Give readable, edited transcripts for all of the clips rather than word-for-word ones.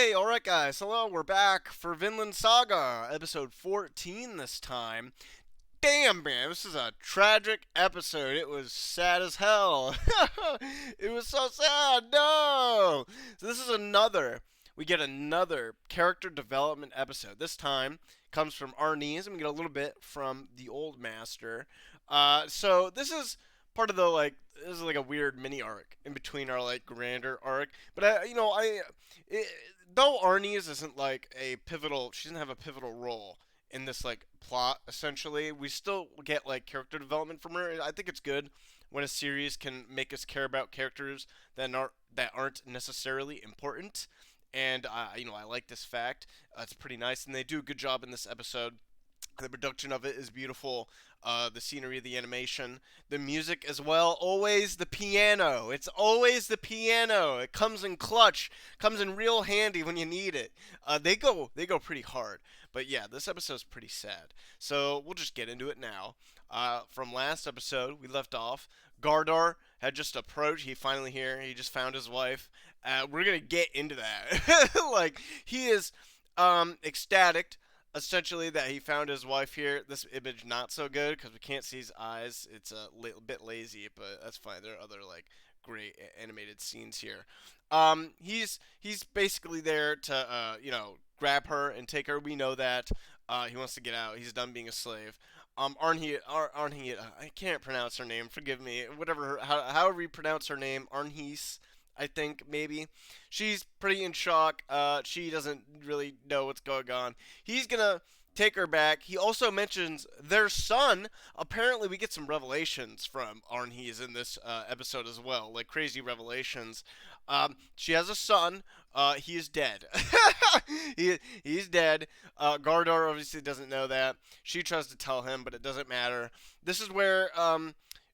Hey, alright guys, hello, we're back for Vinland Saga, episode 14 this time. Damn, man, this is a tragic episode. It was sad as hell. It was so sad, no! So this is we get another character development episode. This time comes from Arnie's, and we get a little bit from the Old Master. So this is part of this is like a weird mini arc in between our like grander arc. But it, though Arnie's isn't like a pivotal, she doesn't have a pivotal role in this like plot. Essentially, we still get like character development from her. I think it's good when a series can make us care about characters that aren't necessarily important. And I like this fact. It's pretty nice, and they do a good job in this episode. The production of it is beautiful. The scenery, the animation, the music as well. Always the piano. It's always the piano. It comes in clutch. Comes in real handy when you need it. They go pretty hard. But yeah, this episode's pretty sad. So we'll just get into it now. From last episode, we left off. Gardar had just approached. He finally here. He just found his wife. We're gonna get into that. Like he is ecstatic essentially that he found his wife here. This image not so good because we can't see his eyes. It's a bit lazy, but that's fine. There are other like great animated scenes here. He's basically there to grab her and take her. We know that. He wants to get out. He's done being a slave. Arnhi, I can't pronounce her name. Forgive me. However you pronounce her name, Arnhis. I think maybe she's pretty in shock. She doesn't really know what's going on. He's gonna take her back. He also mentions their son. Apparently, we get some revelations from Arnhes in this episode as well, like crazy revelations. She has a son. He is dead. He's dead. Gardar obviously doesn't know that. She tries to tell him, but it doesn't matter. This is where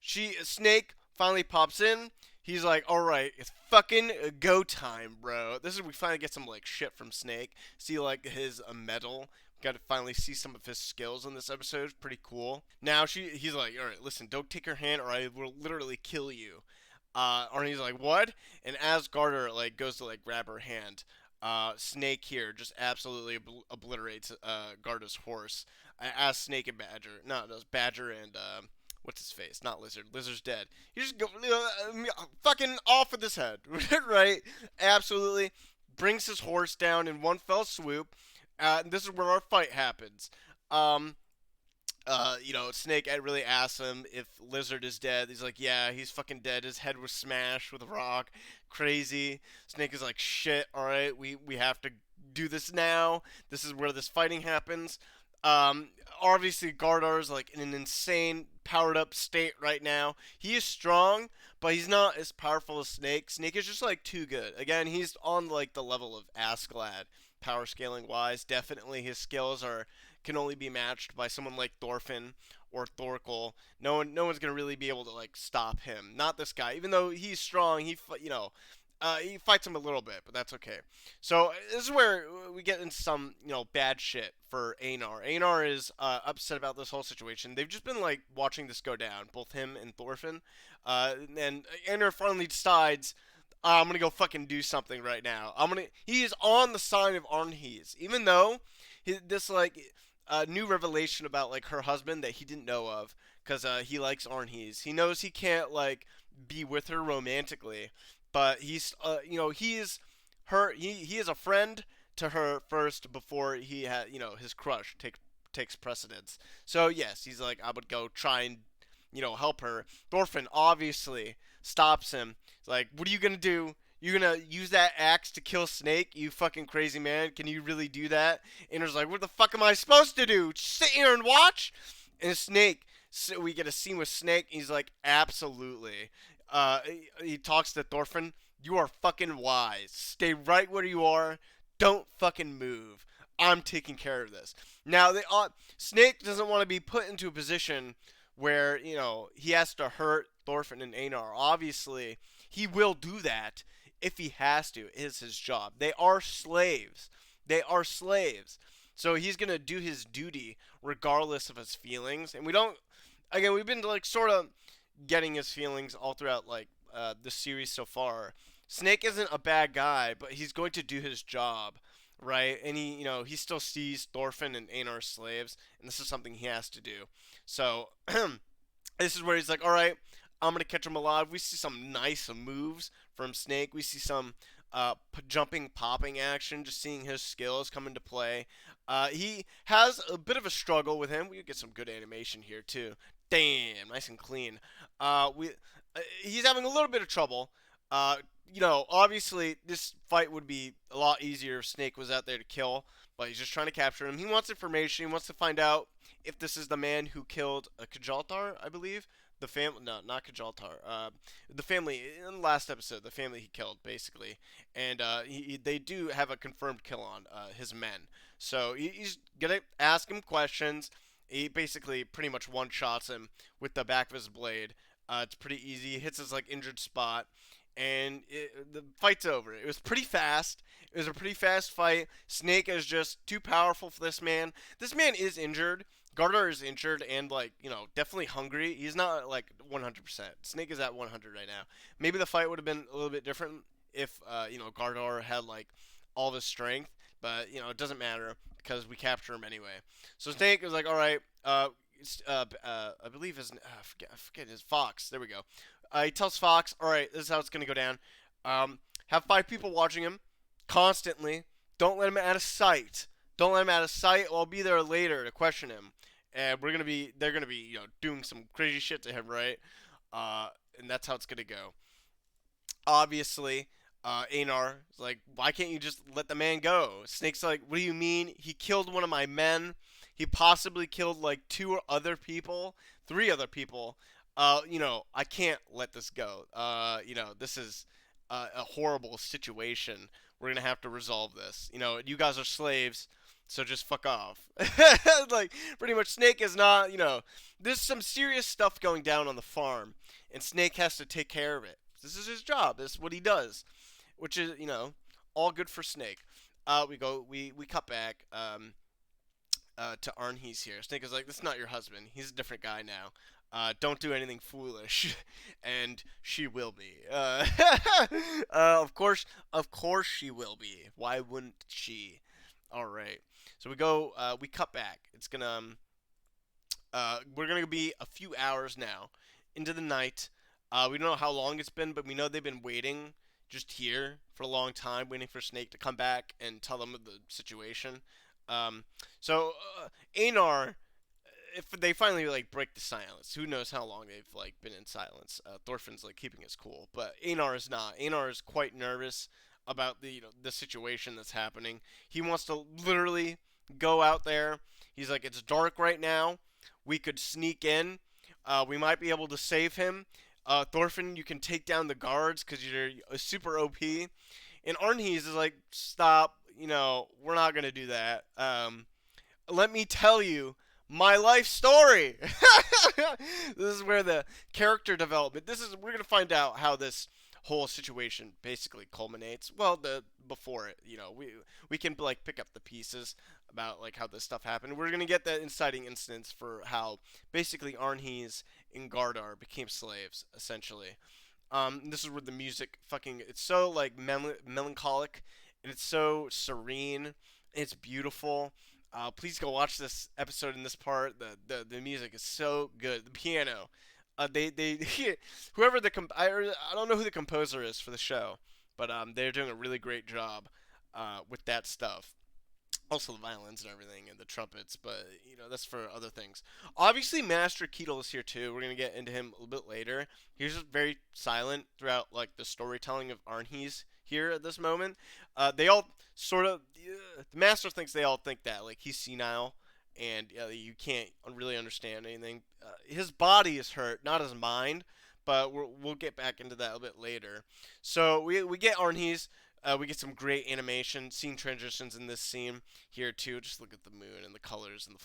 Snake finally pops in. He's like, all right, it's fucking go time, bro. This is we finally get some like shit from Snake. See like his medal. Got to finally see some of his skills in this episode. Pretty cool. Now he's like, all right, listen, don't take her hand, or I will literally kill you. Arnie's like, what? And as Garter like goes to like grab her hand, Snake here just absolutely obliterates Garter's horse. As Snake and Badger, no, it was Badger and what's his face? Not Lizard. Lizard's dead. You just go fucking off with his head, right? Absolutely brings his horse down in one fell swoop. And this is where our fight happens. Snake really asks him if Lizard is dead. He's like, yeah, he's fucking dead. His head was smashed with a rock. Crazy. Snake is like, shit, alright, we have to do this now. This is where this fighting happens. Obviously, Gardar's like in an insane, powered up state right now. He is strong, but he's not as powerful as Snake. Snake is just like too good. Again, he's on like the level of Askeladd, power scaling wise. Definitely, his skills can only be matched by someone like Thorfinn or Thorkel. No one's gonna really be able to like stop him. Not this guy, even though he's strong. He fights him a little bit, but that's okay. So this is where we get into some, bad shit for Einar. Einar is upset about this whole situation. They've just been like watching this go down, both him and Thorfinn. And Einar finally decides, I'm gonna go fucking do something right now. He is on the side of Arnhes, even though this like new revelation about like her husband that he didn't know of, because he likes Arnhes. He knows he can't like be with her romantically, but he's he is he is a friend to her first before he had his crush takes precedence. So yes, he's like, I would go try and help her. Thorfinn obviously stops him. He's like, what are you gonna do? You gonna use that axe to kill Snake? You fucking crazy man. Can you really do that? Inner's like, what the fuck am I supposed to do? Sit here and watch? And Snake, so we get a scene with Snake. He's like, absolutely. He talks to Thorfinn. You are fucking wise. Stay right where you are. Don't fucking move. I'm taking care of this. Now, Snake doesn't want to be put into a position where, he has to hurt Thorfinn and Einar. Obviously, he will do that if he has to. It is his job. They are slaves. They are slaves. So he's going to do his duty regardless of his feelings. And we've been like sort of getting his feelings all throughout like the series so far. Snake isn't a bad guy, but he's going to do his job, right? And he still sees Thorfinn and Einar as slaves, and this is something he has to do. So this is where he's like, all right, I'm gonna catch him alive. We see some nice moves from Snake. We see some jumping, popping action. Just seeing his skills come into play. He has a bit of a struggle with him. We get some good animation here too. Damn, nice and clean. He's having a little bit of trouble. Uh, obviously this fight would be a lot easier if Snake was out there to kill, but he's just trying to capture him. He wants information. He wants to find out if this is the man who killed Kajaltar, I believe. The family, no, not Kajaltar. The family in the last episode, the family he killed, basically, and they do have a confirmed kill on his men. So he's gonna ask him questions. He basically pretty much one shots him with the back of his blade. It's pretty easy. He hits his like injured spot, and the fight's over. It was pretty fast. It was a pretty fast fight. Snake is just too powerful for this man. This man is injured. Gardar is injured and like definitely hungry. He's not like 100%. Snake is at 100 right now. Maybe the fight would have been a little bit different if Gardar had like all of his strength, but it doesn't matter because we capture him anyway. So Snake is like, all right, I believe I forget his Fox. There we go. He tells Fox, all right, this is how it's gonna go down. Have 5 people watching him constantly. Don't let him out of sight. Don't let him out of sight. I'll be there later to question him, and they're gonna be, doing some crazy shit to him, right? And that's how it's gonna go. Obviously, Einar is like, why can't you just let the man go? Snake's like, what do you mean? He killed one of my men. He possibly killed like 2 other people, 3 other people. I can't let this go. This is a horrible situation. We're gonna have to resolve this. You guys are slaves, so just fuck off. Like, pretty much, Snake is not. There's some serious stuff going down on the farm, and Snake has to take care of it. This is his job. This is what he does, which is all good for Snake. We cut back to Arnhees here. Snake is like, this is not your husband. He's a different guy now. Don't do anything foolish, and she will be. Of course she will be. Why wouldn't she? All right. So we cut back. We're gonna be a few hours now into the night. We don't know how long it's been, but we know they've been waiting just here for a long time, waiting for Snake to come back and tell them the situation. Um, so Einar, if they finally like break the silence, who knows how long they've like been in silence. Thorfinn's like keeping his cool, but Einar is not. Einar is quite nervous about the situation that's happening. He wants to literally go out there. He's like, it's dark right now. We could sneak in. We might be able to save him. Thorfinn, you can take down the guards because you're a super OP. And Arnhees is like, stop. We're not gonna do that. Let me tell you my life story. This is where the character development. We're gonna find out how this whole situation basically culminates. Well, the before it, we can like pick up the pieces about like how this stuff happened. We're gonna get the inciting incidents for how basically Arnhees and Gardar became slaves essentially. This is where the music it's so like melancholic and it's so serene. It's beautiful. Please go watch this episode in this part. The music is so good. The piano. They whoever I don't know who the composer is for the show, but they're doing a really great job with that stuff. Also the violins and everything and the trumpets, but that's for other things. Obviously, Master Keatle is here too. We're gonna get into him a little bit later. He's just very silent throughout like the storytelling of Arnhees here at this moment. They all sort of the Master thinks they all think that like he's senile and you can't really understand anything. His body is hurt, not his mind, but we'll get back into that a bit later. So we get Arnhees. We get some great animation, scene transitions in this scene here too. Just look at the moon and the colors and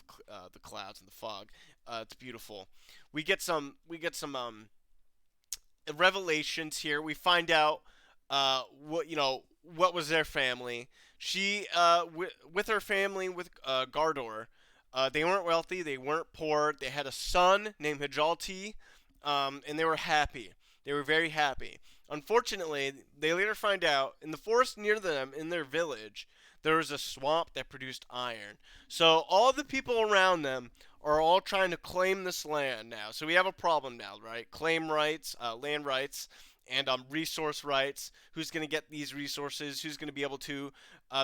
the clouds and the fog. It's beautiful. We get some revelations here. We find out what was their family. She with her family with Gardor. They weren't wealthy. They weren't poor. They had a son named Hijalti, and they were happy. They were very happy. Unfortunately, they later find out in the forest near them, in their village, there was a swamp that produced iron. So all the people around them are all trying to claim this land now. So we have a problem now, right? Claim rights, land rights, and resource rights. Who's going to get these resources? Who's going to be able to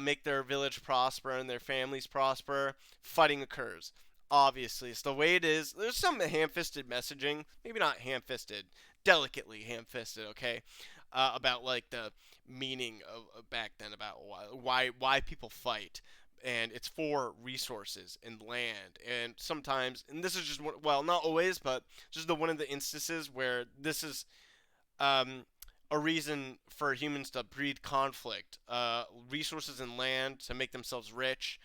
make their village prosper and their families prosper? Fighting occurs. Obviously, it's the way it is. There's some ham-fisted messaging, maybe not ham-fisted, delicately ham-fisted, okay, about like the meaning of back then about why people fight, and it's for resources and land. And sometimes, and this is just well, not always, but just the one of the instances where this is um, a reason for humans to breed conflict. Resources and land to make themselves rich.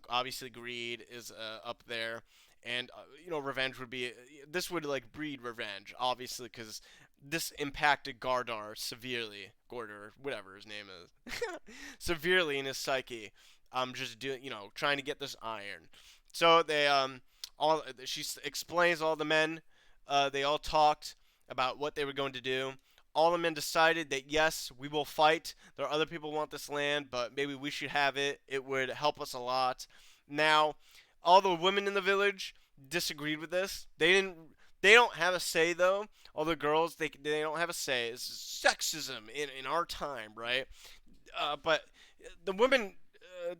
Obviously, greed is up there, and revenge would be. This would like breed revenge, obviously, because this impacted Gardar severely. Gordor, whatever his name is, severely in his psyche. Just doing, trying to get this iron. So they all she explains all the men. They all talked about what they were going to do. All the men decided that yes, we will fight. There are other people who want this land, but maybe we should have it. It would help us a lot. Now, all the women in the village disagreed with this. They didn't. They don't have a say though. All the girls, they don't have a say. It's sexism in our time, right? But the women,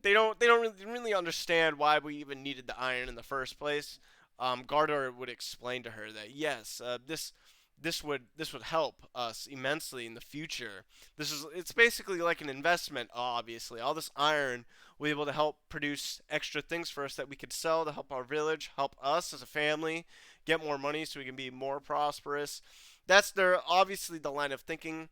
they don't really understand why we even needed the iron in the first place. Gardar would explain to her that yes, this would help us immensely in the future. It's basically like an investment. Obviously, all this iron will be able to help produce extra things for us that we could sell to help our village, help us as a family, get more money so we can be more prosperous. That's their obviously the line of thinking.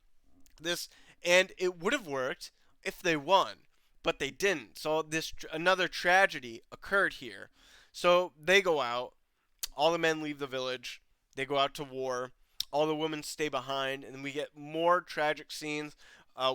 This and it would have worked if they won, but they didn't. So another tragedy occurred here. So they go out. All the men leave the village. They go out to war. All the women stay behind, and we get more tragic scenes.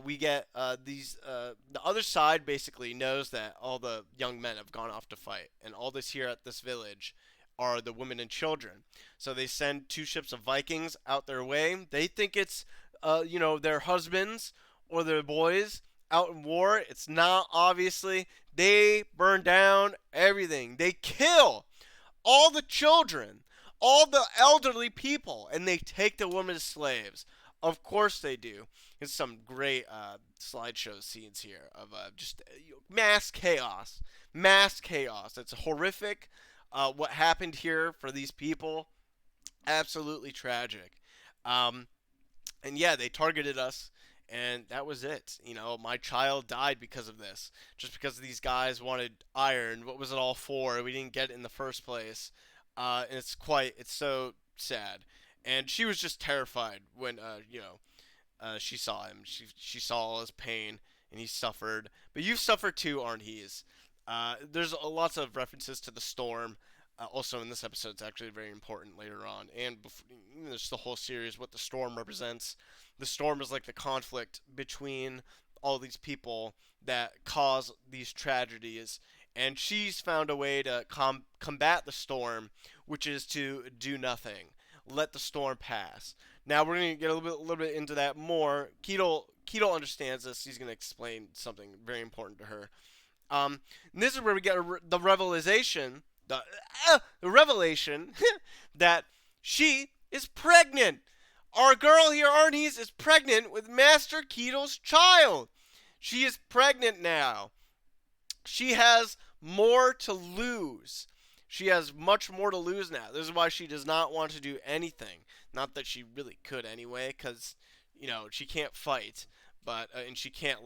We get the other side basically knows that all the young men have gone off to fight, and all this here at this village are the women and children. So they send two ships of Vikings out their way. They think it's their husbands or their boys out in war. It's not, obviously. They burn down everything. They kill all the children, all the elderly people, and they take the women as slaves. Of course they do. There's some great slideshow scenes here of just mass chaos. Mass chaos. It's horrific what happened here for these people. Absolutely tragic. Um, and yeah, they targeted us, and that was it. My child died because of this. Just because these guys wanted iron. What was it all for? We didn't get it in the first place. And it's so sad. And she was just terrified when, she saw him. She saw all his pain, and he suffered. But you've suffered too, aren't he's? There's lots of references to the storm. Also in this episode, it's actually very important later on. And there's the whole series, what the storm represents. The storm is like the conflict between all these people that cause these tragedies. And she's found a way to combat the storm, which is to do nothing. Let the storm pass. Now we're going to get a little bit into that more. Keto understands this. He's going to explain something very important to her. And this is where we get the revelation, the revelation that she is pregnant. Our girl here, Arnie's, is pregnant with Master Keto's child. She is pregnant now. She has more to lose. She has much more to lose now. This is why she does not want to do anything. Not that she really could anyway, because, she can't fight. But, and she can't,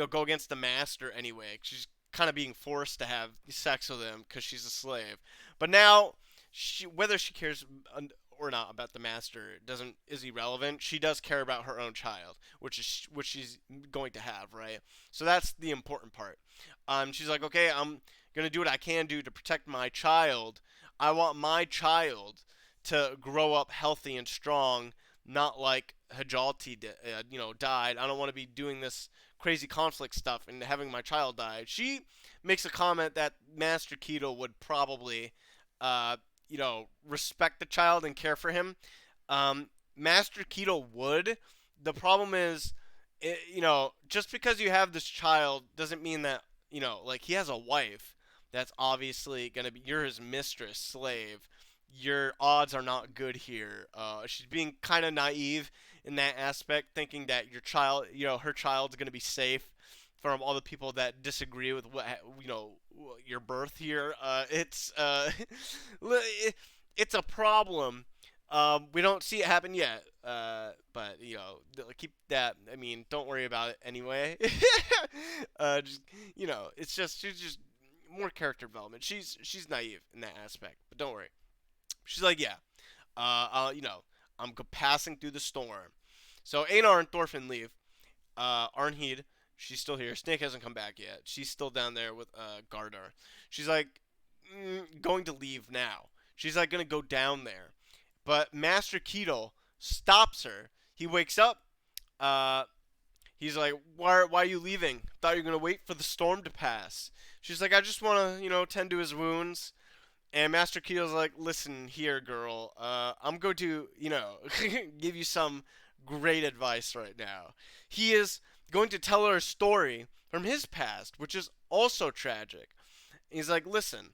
go against the master anyway. She's kind of being forced to have sex with him because she's a slave. But now, whether she cares or not about the master is irrelevant. She does care about her own child, which she's going to have, right? So that's the important part. She's like, okay, I'm gonna do what I can do to protect my child. I want my child to grow up healthy and strong, not like Hajalti died. I don't want to be doing this crazy conflict stuff and having my child die. She makes a comment that Master Keto would probably, respect the child and care for him. Master Keto would, the problem is, just because you have this child doesn't mean that, like he has a wife that's obviously gonna be, you're his mistress, slave. Your odds are not good here. She's being kind of naive in that aspect, thinking that your child, her child's gonna be safe from all the people that disagree with your birth here. It's a problem. We don't see it happen yet, but keep that. I mean, don't worry about it anyway. Just, it's just she's just more character development. She's naive in that aspect, but don't worry. She's like, yeah, I'm passing through the storm. So Einar and Thorfinn leave. Arnheid, she's still here. Snake hasn't come back yet. She's still down there with Gardar. She's like going to leave now. She's like gonna go down there, but Master Keto stops her. He wakes up. Uh, he's like, why are you leaving? Thought you were gonna wait for the storm to pass. She's like, I just wanna tend to his wounds. And Master Keto's like, listen here, girl. I'm going to give you some great advice right now. He is going to tell her a story from his past, which is also tragic. He's like, listen,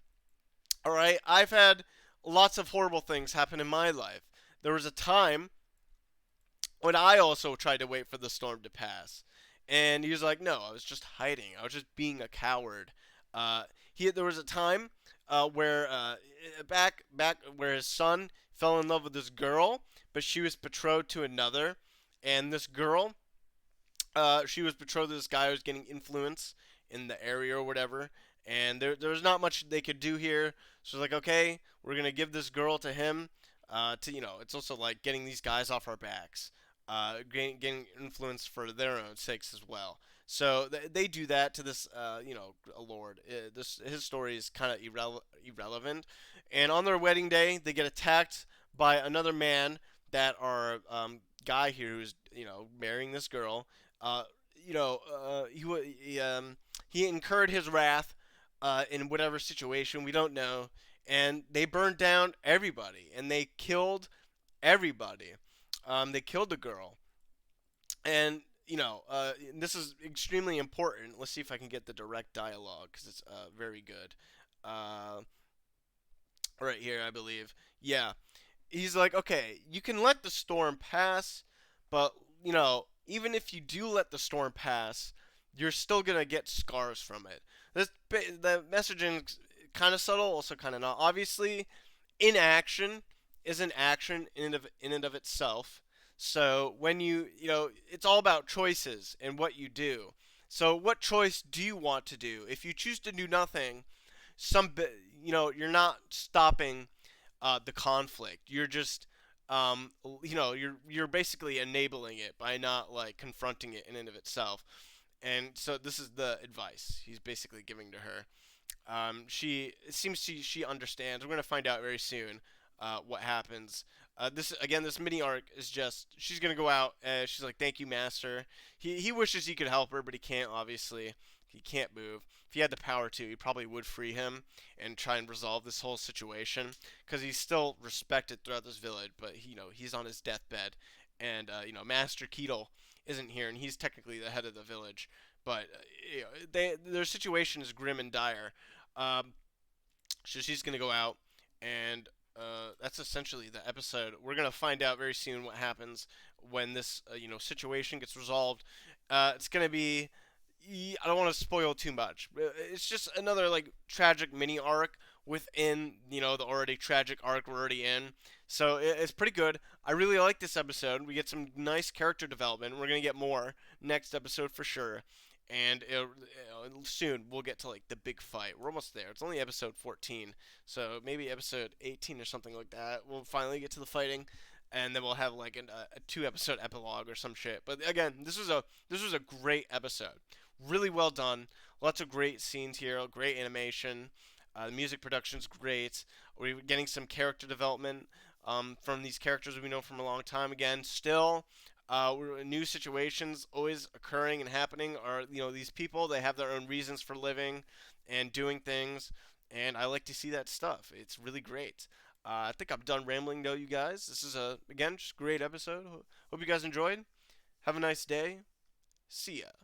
all right, I've had lots of horrible things happen in my life. There was a time when I also tried to wait for the storm to pass. And he was like, no, I was just hiding. I was just being a coward. There was a time where back where his son fell in love with this girl, but she was betrothed to another, and this girl, she was betrothed to this guy who was getting influence in the area or whatever, and there was not much they could do here. So it's like, okay, we're gonna give this girl to him. It's also like getting these guys off our backs, getting influence for their own sakes as well. So they do that to this, lord. His story is kind of irrelevant. And on their wedding day, they get attacked by another man that are guy here who's marrying this girl. Uh, he incurred his wrath in whatever situation we don't know, and they burned down everybody and they killed everybody. They killed the girl, and this is extremely important. Let's see if I can get the direct dialogue because it's very good. Uh, right here, I believe. Yeah, he's like, okay, you can let the storm pass, but even if you do let the storm pass, you're still gonna get scars from it. The messaging kind of subtle, also kind of not. Obviously, inaction is an action in and of itself. So when it's all about choices and what you do. So what choice do you want to do? If you choose to do nothing, you're not stopping the conflict. You're just you're basically enabling it by not like confronting it in and of itself. And so this is the advice he's basically giving to her. It seems she understands. We're gonna find out very soon what happens. This mini arc is just she's gonna go out and she's like, "Thank you, Master." He wishes he could help her, but he can't. Obviously, he can't move. If he had the power to, he probably would free him and try and resolve this whole situation because he's still respected throughout this village. But he's on his deathbed, and Master Keto isn't here, and he's technically the head of the village. But their situation is grim and dire. Um, so she's gonna go out, and that's essentially the episode. We're gonna find out very soon what happens when this situation gets resolved. It's gonna be. I don't want to spoil too much. It's just another like tragic mini arc within the already tragic arc we're already in. So it's pretty good. I really like this episode. We get some nice character development. We're gonna get more next episode for sure. And soon we'll get to like the big fight. We're almost there. It's only episode 14, so maybe episode 18 or something like that. We'll finally get to the fighting, and then we'll have like a 2 episode epilogue or some shit. But again, this was a great episode. Really well done. Lots of great scenes here. Great animation. The music production's great. We're getting some character development from these characters we know from a long time. Again, still new situations always occurring and happening. Are these people? They have their own reasons for living and doing things, and I like to see that stuff. It's really great. I think I'm done rambling, though, you guys. This is again just a great episode. Hope you guys enjoyed. Have a nice day. See ya.